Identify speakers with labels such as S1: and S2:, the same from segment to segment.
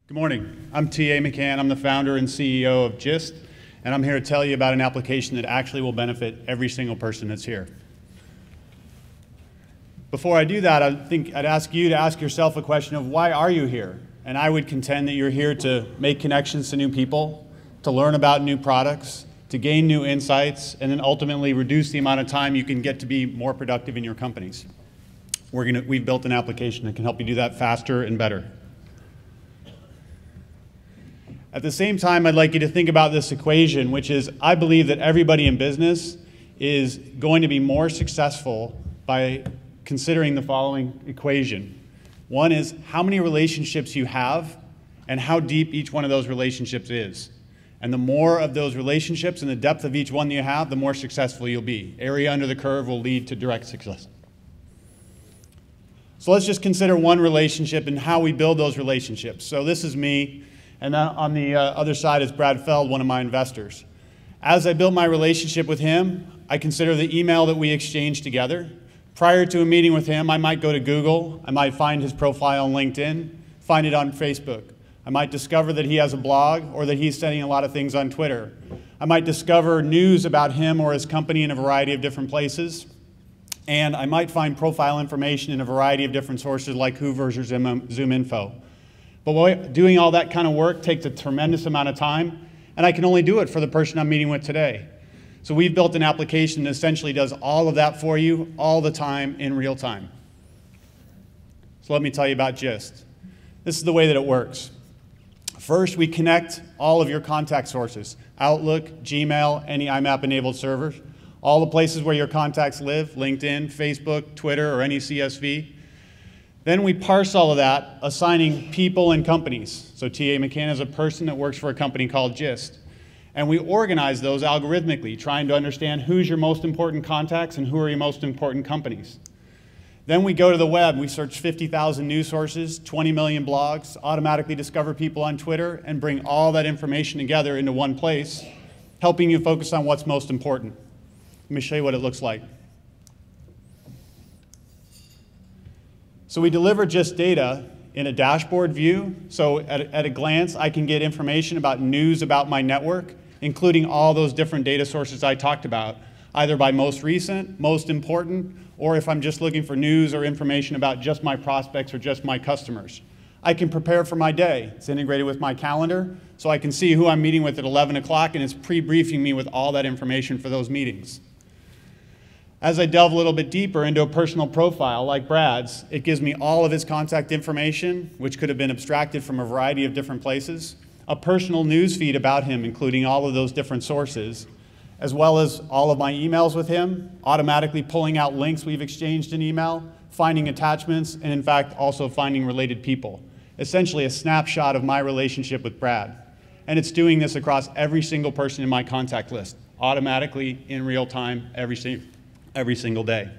S1: Good morning. I'm T.A. McCann. I'm the founder and CEO of GIST, and I'm here to tell you about an application that actually will benefit every single person that's here. Before I do that, I think I'd ask you to ask yourself a question of why are you here? And I would contend that you're here to make connections to new people, to learn about new products, to gain new insights, and then ultimately reduce the amount of time you can get to be more productive in your companies. We've built an application that can help you do that faster and better. At the same time, I'd like you to think about this equation, which is I believe that everybody in business is going to be more successful by considering the following equation. One is how many relationships you have and how deep each one of those relationships is. And the more of those relationships and the depth of each one you have, the more successful you'll be. Area under the curve will lead to direct success. So let's just consider one relationship and how we build those relationships. So this is me. And on the other side is Brad Feld, one of my investors. As I built my relationship with him, I consider the email that we exchanged together. Prior to a meeting with him, I might go to Google. I might find his profile on LinkedIn, find it on Facebook. I might discover that he has a blog or that he's sending a lot of things on Twitter. I might discover news about him or his company in a variety of different places. And I might find profile information in a variety of different sources like Hoovers or Zoom Info. But doing all that kind of work takes a tremendous amount of time, and I can only do it for the person I'm meeting with today. So we've built an application that essentially does all of that for you all the time in real time. So let me tell you about GIST. This is the way that it works. First, we connect all of your contact sources, Outlook, Gmail, any IMAP-enabled servers, all the places where your contacts live, LinkedIn, Facebook, Twitter, or any CSV. Then we parse all of that, assigning people and companies. So T.A. McCann is a person that works for a company called GIST. And we organize those algorithmically, trying to understand who's your most important contacts and who are your most important companies. Then we go to the web. We search 50,000 news sources, 20 million blogs, automatically discover people on Twitter, and bring all that information together into one place, helping you focus on what's most important. Let me show you what it looks like. So we deliver GIST data in a dashboard view. So at a glance, I can get information about news about my network, including all those different data sources I talked about, either by most recent, most important, or if I'm just looking for news or information about just my prospects or just my customers. I can prepare for my day. It's integrated with my calendar, so I can see who I'm meeting with at 11 o'clock, and it's pre-briefing me with all that information for those meetings. As I delve a little bit deeper into a personal profile like Brad's, it gives me all of his contact information, which could have been abstracted from a variety of different places, a personal news feed about him, including all of those different sources, as well as all of my emails with him, automatically pulling out links we've exchanged in email, finding attachments, and in fact, also finding related people. Essentially a snapshot of my relationship with Brad. And it's doing this across every single person in my contact list, automatically in real time, every single day.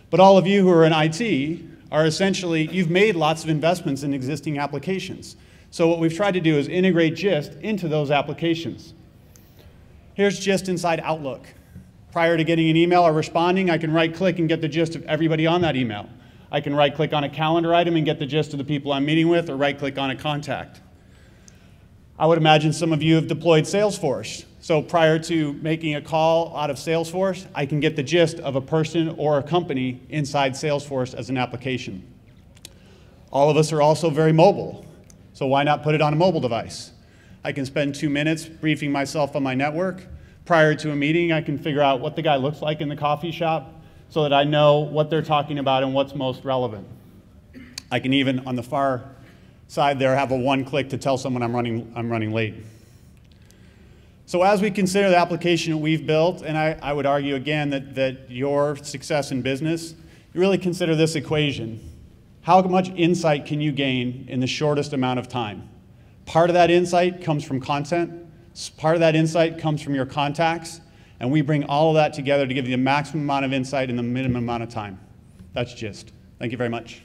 S1: But all of you who are in IT are essentially, you've made lots of investments in existing applications. So what we've tried to do is integrate GIST into those applications. Here's GIST inside Outlook. Prior to getting an email or responding, I can right-click and get the gist of everybody on that email. I can right-click on a calendar item and get the gist of the people I'm meeting with, or right-click on a contact. I would imagine some of you have deployed Salesforce. So prior to making a call out of Salesforce, I can get the gist of a person or a company inside Salesforce as an application. All of us are also very mobile, so why not put it on a mobile device? I can spend 2 minutes briefing myself on my network. Prior to a meeting, I can figure out what the guy looks like in the coffee shop so that I know what they're talking about and what's most relevant. I can even, on the far side there, have a one-click to tell someone I'm running late. So as we consider the application that we've built, and I would argue again that your success in business, you really consider this equation. How much insight can you gain in the shortest amount of time? Part of that insight comes from content. Part of that insight comes from your contacts. And we bring all of that together to give you the maximum amount of insight in the minimum amount of time. That's GIST. Thank you very much.